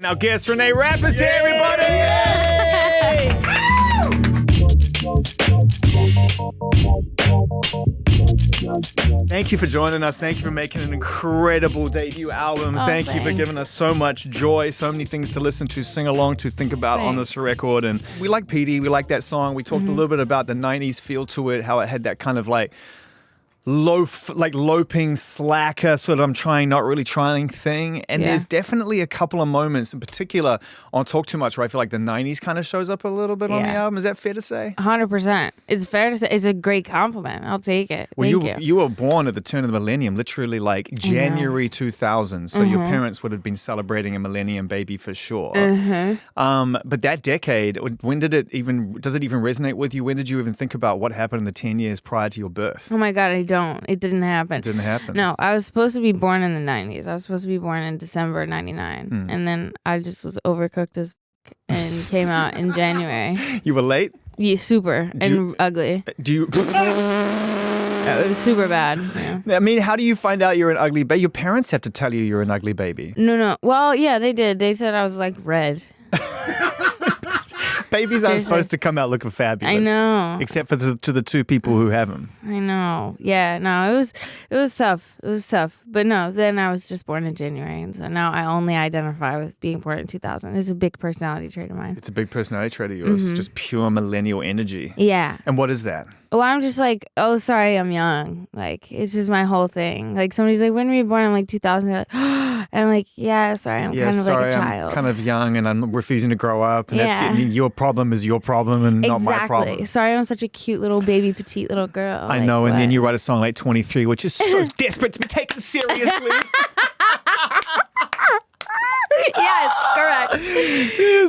Now guest Reneé Rapp is here, everybody! Thank you for joining us. Thank you for making an incredible debut album. Thank you for giving us so much joy, so many things to listen to, sing along to, think about on this record. And we like Petey. We like that song. We talked a little bit about the 90s feel to it, how it had that kind of like loping, slacker, sort of I'm trying, not really trying thing. And there's definitely a couple of moments in particular on Talk Too Much where I feel like the 90s kind of shows up a little bit on the album. Is that fair to say? 100%. It's fair to say. It's a great compliment. I'll take it. Well, Thank you. You were born at the turn of the millennium, literally like January 2000. So your parents would have been celebrating a millennium baby for sure. But that decade, when did it even, does it even resonate with you? When did you even think about what happened in the 10 years prior to your birth? Oh my God, I don't. It didn't happen. It didn't happen? No, I was supposed to be born in the 90s. I was supposed to be born in December 99. And then I just was overcooked as and came out in January. You were late? Yeah, super. Ugly. Do you... It was super bad. Yeah. I mean, how do you find out you're an ugly baby? Your parents have to tell you you're an ugly baby. No. Well, yeah, they did. They said I was like red. Babies aren't supposed to come out looking fabulous. I know. Except for to the two people who have them. I know. Yeah, no, it was tough. It was tough. But no, then I was just born in January. And so now I only identify with being born in 2000. It's a big personality trait of mine. It's a big personality trait of yours. Just pure millennial energy. Yeah. And what is that? Well, I'm just like, oh, sorry, I'm young. Like, it's just my whole thing. Like, somebody's like, when were you born? I'm like, 2000. They're like, and I'm like, yeah, sorry, I'm kind of like a child. I'm kind of young and I'm refusing to grow up. And that's it. Your problem is your problem and not my problem. Sorry, I'm such a cute little baby, petite little girl. I know. And then you write a song like 23, which is so desperate to be taken seriously. Yes, correct.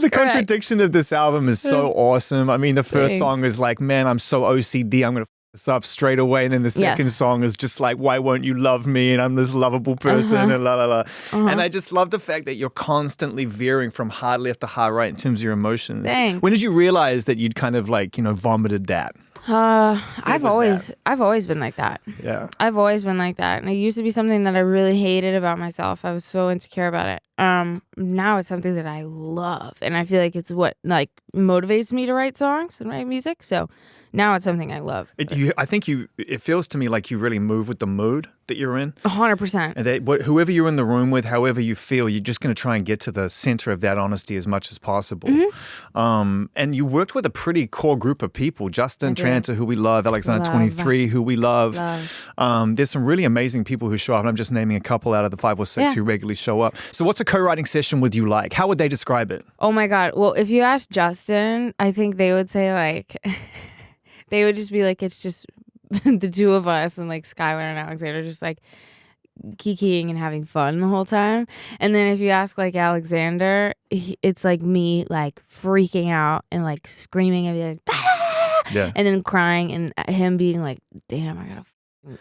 The contradiction of this album is so awesome. I mean, the first song is like, man, I'm so OCD, I'm going to f this up straight away. And then the second song is just like, why won't you love me? And I'm this lovable person and la la la. And I just love the fact that you're constantly veering from hard left to hard right in terms of your emotions. Thanks. When did you realize that you'd kind of like, vomited that? I've always been like that. Yeah. I've always been like that. And it used to be something that I really hated about myself. I was so insecure about it. Now it's something that I love. And I feel like it's what like motivates me to write songs and write music. So now it's something I love. It feels to me like you really move with the mood that you're in. 100%. And whoever you're in the room with, however you feel, you're just going to try and get to the center of that honesty as much as possible. And you worked with a pretty core group of people. Justin Tranter, who we love. Alexander 23, who we love. There's some really amazing people who show up. And I'm just naming a couple out of the 5 or 6 who regularly show up. So what's a co-writing session with you like? How would they describe it? Oh my God. Well, if you ask Justin, I think they would say like... They would just be like, it's just the two of us and like Skylar and Alexander just like kikiing and having fun the whole time. And then if you ask like Alexander, it's like me like freaking out and like screaming and being like, and then crying and him being like, damn, I gotta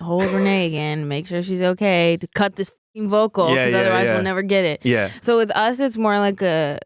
hold Reneé again, make sure she's okay to cut this vocal because otherwise we'll never get it. Yeah. So with us, it's more like a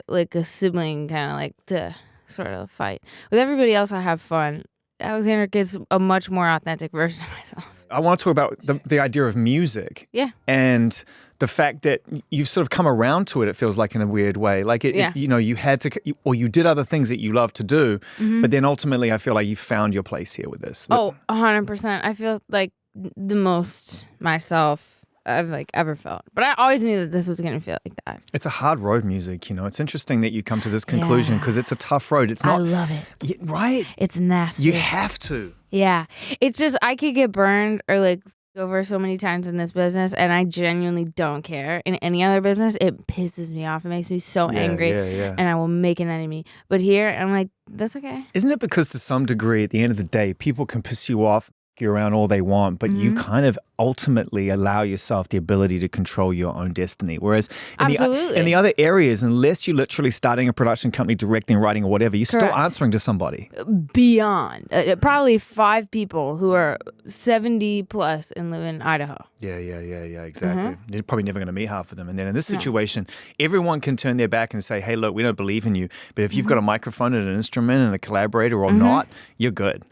sibling kind of like to sort of fight. With everybody else, I have fun. Alexander gets a much more authentic version of myself. I want to talk about the idea of music. Yeah. And the fact that you've sort of come around to it, it feels like in a weird way. Like, you had to, or you did other things that you love to do, but then ultimately I feel like you found your place here with this. Oh, 100%. I feel like the most myself I've like ever felt. But I always knew that this was going to feel like that. It's a hard road, music, It's interesting that you come to this conclusion because it's a tough road. It's not. I love it. Right? It's nasty. You have to. Yeah. It's just, I could get burned or like over so many times in this business and I genuinely don't care. In any other business, it pisses me off. It makes me so angry and I will make an enemy. But here, I'm like, that's okay. Isn't it because to some degree, at the end of the day, people can piss you off, you around all they want, but you kind of ultimately allow yourself the ability to control your own destiny. Whereas in the other areas, unless you're literally starting a production company, directing, writing, or whatever, you're still answering to somebody. Beyond. Probably 5 people who are 70 plus and live in Idaho. Yeah, exactly. You're probably never going to meet half of them. And then in this situation, everyone can turn their back and say, hey, look, we don't believe in you. But if you've got a microphone and an instrument and a collaborator or not, you're good.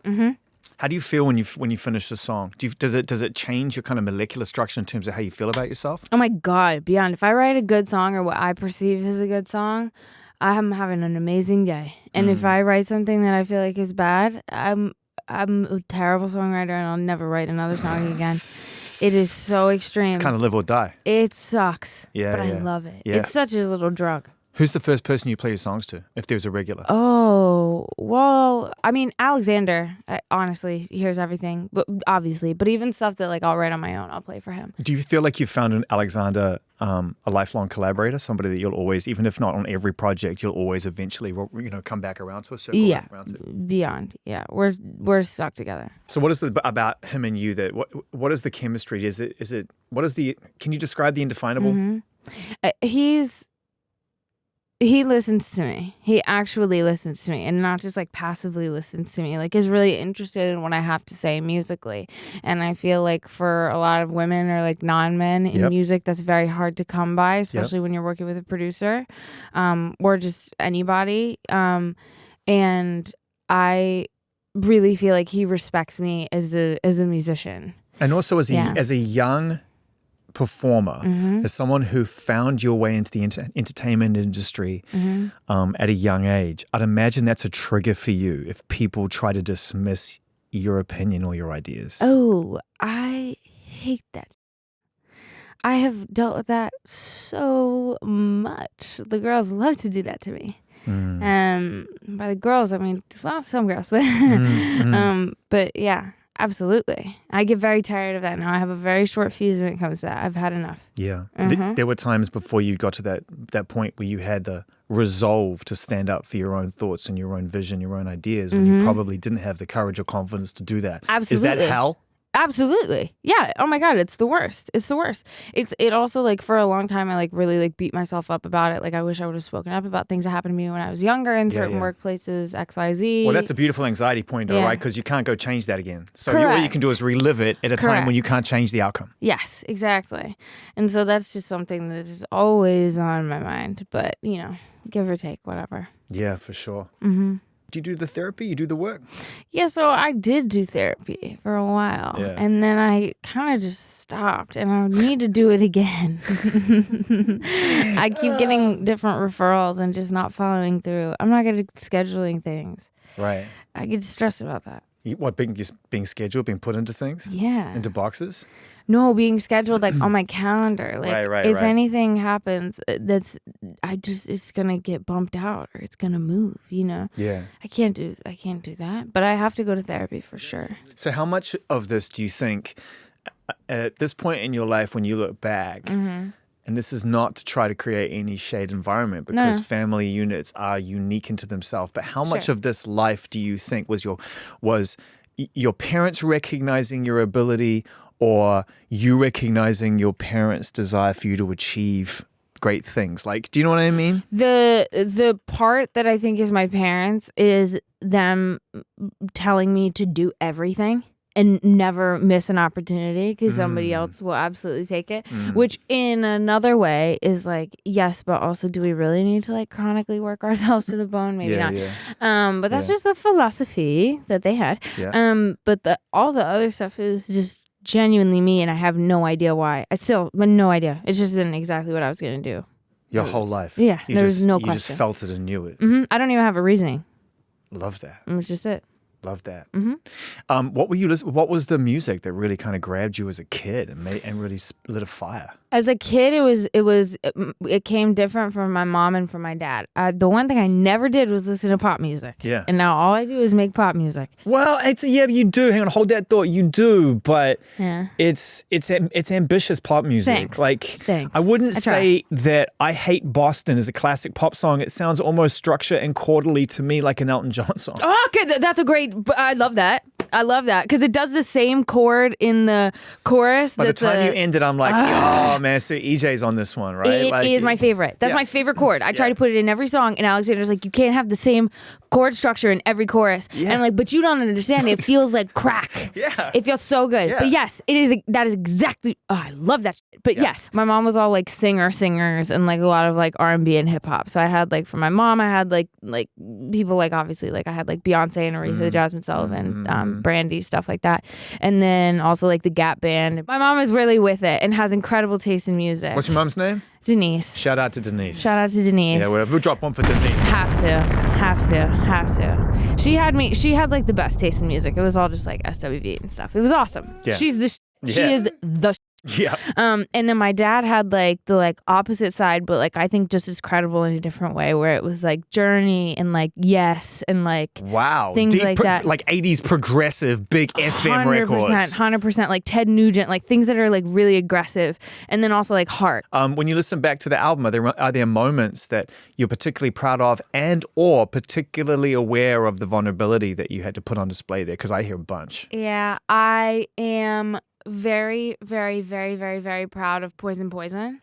How do you feel when you finish the song? Does it change your kind of molecular structure in terms of how you feel about yourself? Oh my God, beyond. If I write a good song or what I perceive as a good song, I'm having an amazing day. And if I write something that I feel like is bad, I'm a terrible songwriter and I'll never write another song again. It is so extreme. It's kind of live or die. It sucks. Yeah, but yeah. I love it. Yeah. It's such a little drug. Who's the first person you play your songs to, if there's a regular? Oh, well, I mean, Alexander, honestly, he hears everything, but obviously. But even stuff that like I'll write on my own, I'll play for him. Do you feel like you've found in Alexander a lifelong collaborator, somebody that you'll always, even if not on every project, you'll always eventually, come back around to a circle? Yeah, around to? beyond. Yeah, we're stuck together. So what is about him and you that what is the chemistry? Can you describe the indefinable? Mm-hmm. He listens to me. He actually listens to me and not just like passively listens to me. Like is really interested in what I have to say musically. And I feel like for a lot of women or like non-men in music, that's very hard to come by, especially when you're working with a producer or just anybody. And I really feel like he respects me as a musician. And also as a young performer, as someone who found your way into the entertainment industry at a young age, I'd imagine that's a trigger for you if people try to dismiss your opinion or your ideas. Oh, I hate that. I have dealt with that so much. The girls love to do that to me. By the girls, I mean, well, some girls, but yeah. Absolutely. I get very tired of that now. I have a very short fuse when it comes to that. I've had enough. Yeah. There were times before you got to that point where you had the resolve to stand up for your own thoughts and your own vision, your own ideas, when you probably didn't have the courage or confidence to do that. Absolutely. Is that hell? Absolutely. Yeah. Oh my God. It's the worst. It's the worst. It also like for a long time, I like really like beat myself up about it. Like I wish I would have spoken up about things that happened to me when I was younger in certain workplaces, XYZ. Well, that's a beautiful anxiety point though, right? Because you can't go change that again. So what you can do is relive it at a time when you can't change the outcome. Yes, exactly. And so that's just something that is always on my mind. But, give or take, whatever. Yeah, for sure. Do you do the therapy? You do the work? Yeah, so I did do therapy for a while. Yeah. And then I kind of just stopped and I need to do it again. I keep getting different referrals and just not following through. I'm not good at scheduling things. Right. I get stressed about that. What, being scheduled, being put into things? Yeah. Into boxes? No, being scheduled like on my calendar. Like if right. anything happens, it's gonna get bumped out or it's gonna move, Yeah. I can't do that. But I have to go to therapy for sure. So how much of this do you think at this point in your life when you look back, and this is not to try to create any shade environment because family units are unique into themselves, but how much of this life do you think was your parents recognizing your ability or you recognizing your parents' desire for you to achieve great things? Like, do you know what I mean? The part that I think is my parents is them telling me to do everything and never miss an opportunity because somebody else will absolutely take it, which in another way is like, yes, but also do we really need to like chronically work ourselves to the bone? Maybe not. Yeah. But that's just a philosophy that they had. Yeah. But all the other stuff is just genuinely me and I have no idea why. But no idea. It's just been exactly what I was going to do. Your whole life. Yeah. There's no question. You just felt it and knew it. I don't even have a reasoning. Love that. It's just it. Love that. What was the music that really kind of grabbed you as a kid and really lit a fire? As a kid, it came different from my mom and from my dad. The one thing I never did was listen to pop music. Yeah. And now all I do is make pop music. Well, you do. Hang on, hold that thought. You do, but it's ambitious pop music. Thanks. I wouldn't say that I Hate Boston is a classic pop song. It sounds almost structured and chordally to me like an Elton John song. Oh, okay, that's a great. I love that. Because it does the same chord in the chorus. By the time you ended, I'm like, oh man, so EJ's on this one, right? It is my favorite. That's my favorite chord. I try to put it in every song, and Alexander's like, you can't have the same chord structure in every chorus. Yeah. And I'm like, but you don't understand. It feels like crack. Yeah. It feels so good. Yeah. But yes, it is. That is exactly. Oh, I love that shit. But yes, my mom was all like singers and like a lot of like R&B and hip hop. So I had like for my mom, I had like people like obviously like I had like Beyonce and Aretha Jasmine Sullivan. Brandy, stuff like that. And then also like the Gap Band. My mom is really with it and has incredible taste in music. What's your mom's name? Denise. Shout out to Denise. Shout out to Denise. Yeah, we'll drop one for Denise. Have to. She had like the best taste in music. It was all just like SWV and stuff. It was awesome. Yeah. She is the Yeah. And then my dad had like the like opposite side, but like I think just as credible in a different way, where it was like Journey and like Yes and like wow, things like that, like 80s progressive big FM 100%, records. 100%, like Ted Nugent, like things that are like really aggressive, and then also like Heart. When you listen back to the album, are there moments that you're particularly proud of and or particularly aware of the vulnerability that you had to put on display there? Because I hear a bunch. Yeah, I am very, very, very, very, very proud of Poison.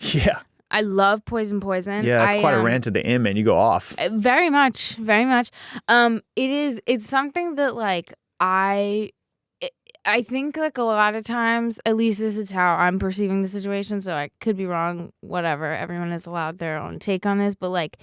Yeah. I love Poison. Yeah, it's quite a rant at the end, man. You go off. Very much. It's something that like I think like a lot of times, at least this is how I'm perceiving the situation, so I could be wrong, whatever. Everyone is allowed their own take on this, but like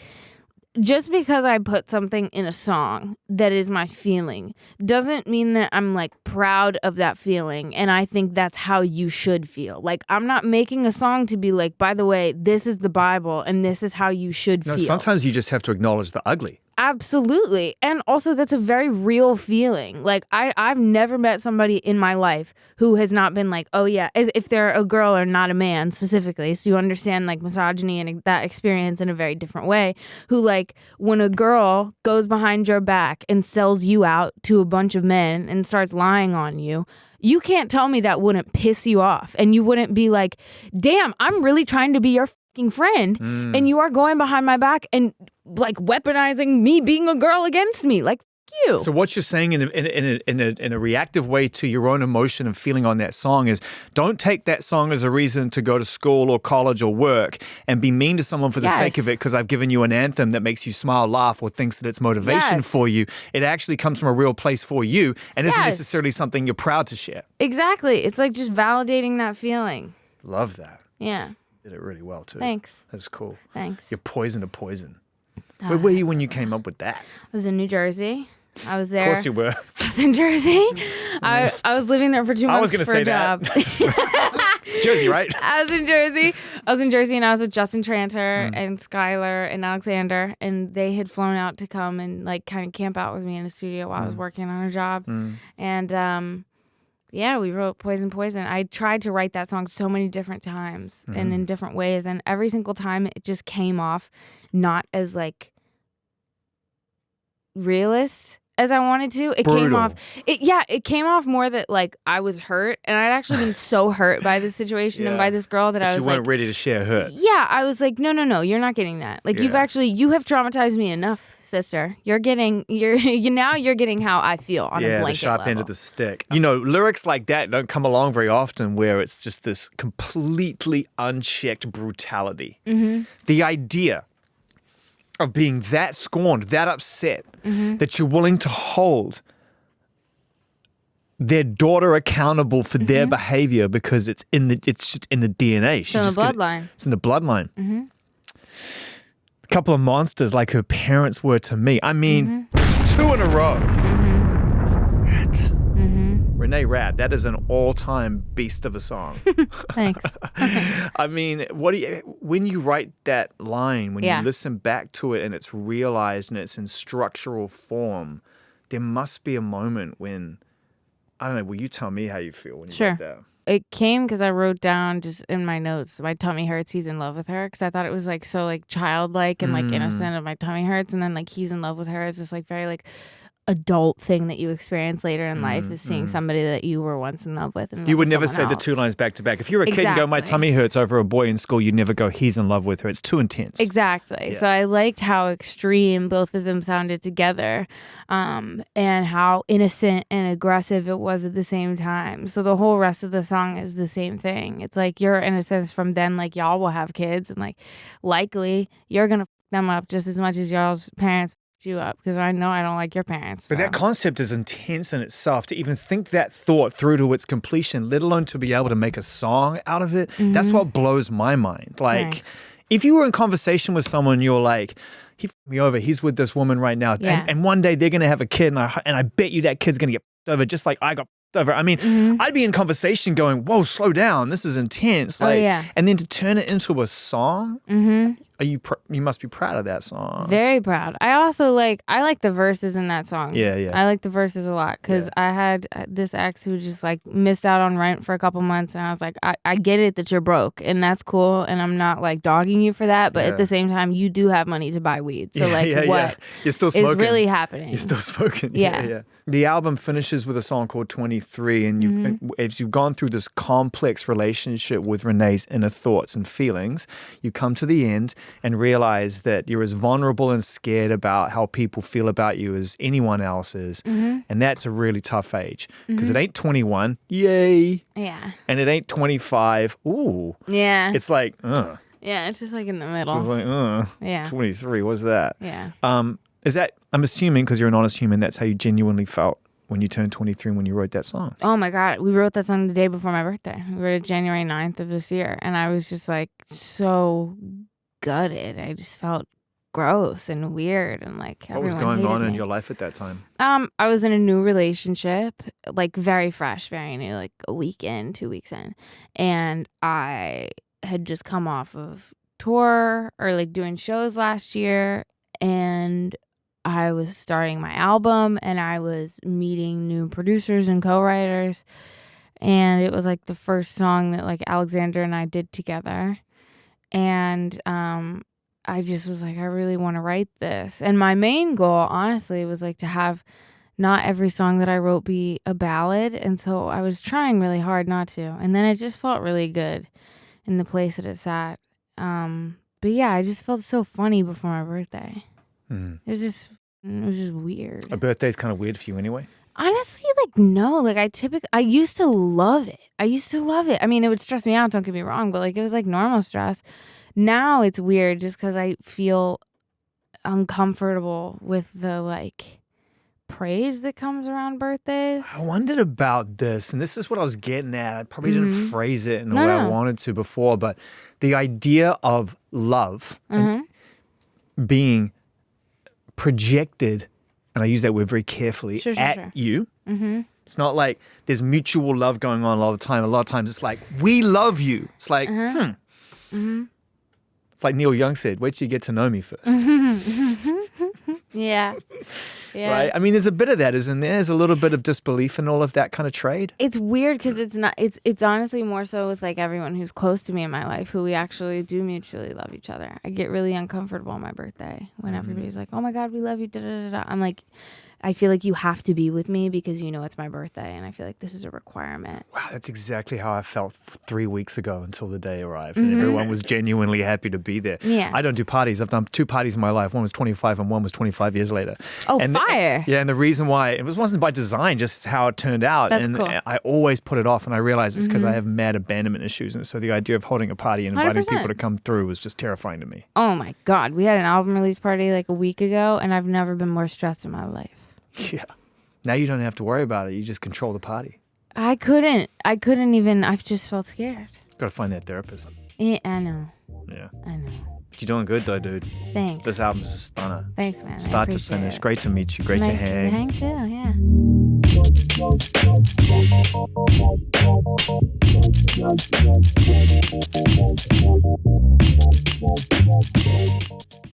just because I put something in a song that is my feeling doesn't mean that I'm like proud of that feeling. And I think that's how you should feel. Like I'm not making a song to be like, by the way, this is the Bible and this is how you should feel. Sometimes you just have to acknowledge the ugly. Absolutely. And also that's a very real feeling. Like I've never met somebody in my life who has not been like, oh yeah, as if they're a girl or not a man specifically. So you understand like misogyny and that experience in a very different way. Who like when a girl goes behind your back and sells you out to a bunch of men and starts lying on you, you can't tell me that wouldn't piss you off. And you wouldn't be like, damn, I'm really trying to be your friend and you are going behind my back and like weaponizing me being a girl against me. Like, f you. So what you're saying in a reactive way to your own emotion and feeling on that song is don't take that song as a reason to go to school or college or work and be mean to someone for the sake of it because I've given you an anthem that makes you smile, laugh, or thinks that it's motivation for you. It actually comes from a real place for you and isn't necessarily something you're proud to share. Exactly. It's like just validating that feeling. Love that. Yeah. Did it really well too. Thanks. That's cool. Thanks. You're poison to poison. Where were you when you came up with that? I was in New Jersey. I was there. Of course you were. I was in Jersey. I was living there for 2 months. I was going to say job. that. Jersey, right? I was in Jersey and I was with Justin Tranter and Skylar and Alexander, and they had flown out to come and like kind of camp out with me in the studio while I was working on a job. And yeah, we wrote Poison. I tried to write that song so many different times and in different ways. And every single time it just came off not as like realist as I wanted to. It came off more that like I was hurt, and I'd actually been so hurt by this situation and by this girl that I was like, you weren't ready to share hurt. Yeah, I was like, no, you're not getting that. Like you have traumatized me enough, sister. You're getting how I feel on a blanket the sharp level. end of the stick. You know, lyrics like that don't come along very often where it's just this completely unchecked brutality. The idea of being that scorned, that upset, that you're willing to hold their daughter accountable for their behavior because it's just in the DNA. It's in the bloodline. It's in the bloodline. A couple of monsters like her parents were to me. I mean, 2 in a row. Reneé Rapp, that is an all-time beast of a song. Thanks. I mean, when you write that line, when you listen back to it and it's realized and it's in structural form, there must be a moment when, I don't know, will you tell me how you feel when you write that? It came because I wrote down just in my notes, my tummy hurts, he's in love with her. Because I thought it was like so like childlike and like innocent of my tummy hurts. And then like he's in love with her. It's just like very like adult thing that you experience later in life is seeing somebody that you were once in love with. And you would never say the 2 lines back to back. If you're a kid and go, my tummy hurts over a boy in school, you'd never go, he's in love with her. It's too intense. Exactly. Yeah. So I liked how extreme both of them sounded together and how innocent and aggressive it was at the same time. So the whole rest of the song is the same thing. It's like your innocence from then, like y'all will have kids and like likely you're going to f them up just as much as y'all's parents you up because I know I don't like your parents. But that concept is intense in itself. To even think that thought through to its completion, let alone to be able to make a song out of it, that's what blows my mind. Like, if you were in conversation with someone, you're like, he f***ed me over, he's with this woman right now, and one day they're going to have a kid, and I bet you that kid's going to get over, just like I got over. I mean, I'd be in conversation going, whoa, slow down. This is intense. Like, and then to turn it into a song, you must be proud of that song. Very proud. I also I like the verses in that song. Yeah. I like the verses a lot because I had this ex who just like missed out on rent for a couple months, and I was like, I get it that you're broke, and that's cool, and I'm not like dogging you for that, but at the same time, you do have money to buy weed. So what You're still smoking. is really happening? You're still smoking. Yeah. The album finishes with a song called 23, and as you've gone through this complex relationship with Renee's inner thoughts and feelings, you come to the end and realize that you're as vulnerable and scared about how people feel about you as anyone else is. And that's a really tough age because it ain't 21, yay. Yeah. And it ain't 25, ooh. Yeah. It's like, Yeah, it's just like in the middle. It's like, Yeah. 23, what's that? Yeah. Is that, I'm assuming, because you're an honest human, that's how you genuinely felt when you turned 23 and when you wrote that song? Oh my God. We wrote that song the day before my birthday. We wrote it January 9th of this year. And I was just like so gutted. I just felt gross and weird and like what was going on in your life at that time? I was in a new relationship, like very fresh, very new, like a week in, 2 weeks in. And I had just come off of tour or like doing shows last year, and I was starting my album and I was meeting new producers and co-writers, and it was like the first song that like Alexander and I did together. And I just was like, I really want to write this. And my main goal, honestly, was like to have not every song that I wrote be a ballad. And so I was trying really hard not to. And then it just felt really good in the place that it sat. But yeah, I just felt so funny before my birthday. It was just weird. A birthday's kind of weird for you anyway? Honestly, like, no. Like, I used to love it. I mean, it would stress me out, don't get me wrong, but like, it was like normal stress. Now it's weird just because I feel uncomfortable with the like praise that comes around birthdays. I wondered about this, and this is what I was getting at. I probably didn't phrase it in the way I wanted to before, but the idea of love and being projected, and I use that word very carefully, at you. It's not like there's mutual love going on all the time. A lot of times it's like, we love you. It's like, It's like Neil Young said, wait till you get to know me first. Yeah. Right? I mean, there's a bit of that, isn't there? There's a little bit of disbelief in all of that kind of trade. It's weird because it's honestly more so with like everyone who's close to me in my life who we actually do mutually love each other. I get really uncomfortable on my birthday when everybody's like, oh my God, we love you, da da da da. I'm like, I feel like you have to be with me because you know it's my birthday, and I feel like this is a requirement. Wow, that's exactly how I felt 3 weeks ago until the day arrived, and everyone was genuinely happy to be there. Yeah. I don't do parties. I've done 2 parties in my life. One was 25 and one was 25 years later. Oh, and fire. And the reason why, it wasn't by design, just how it turned out. That's and cool. I always put it off, and I realized it's because I have mad abandonment issues, and so the idea of holding a party and inviting 100%. people to come through was just terrifying to me. Oh my God. We had an album release party like a week ago, and I've never been more stressed in my life. Yeah. Now you don't have to worry about it. You just control the party. I couldn't even, I just felt scared. Got to find that therapist. Yeah, I know. Yeah. I know. You're doing good though, dude. Thanks. This album's a stunner. Thanks, man. Start to finish. It. Great to meet you. Great nice to hang. Hang too, yeah.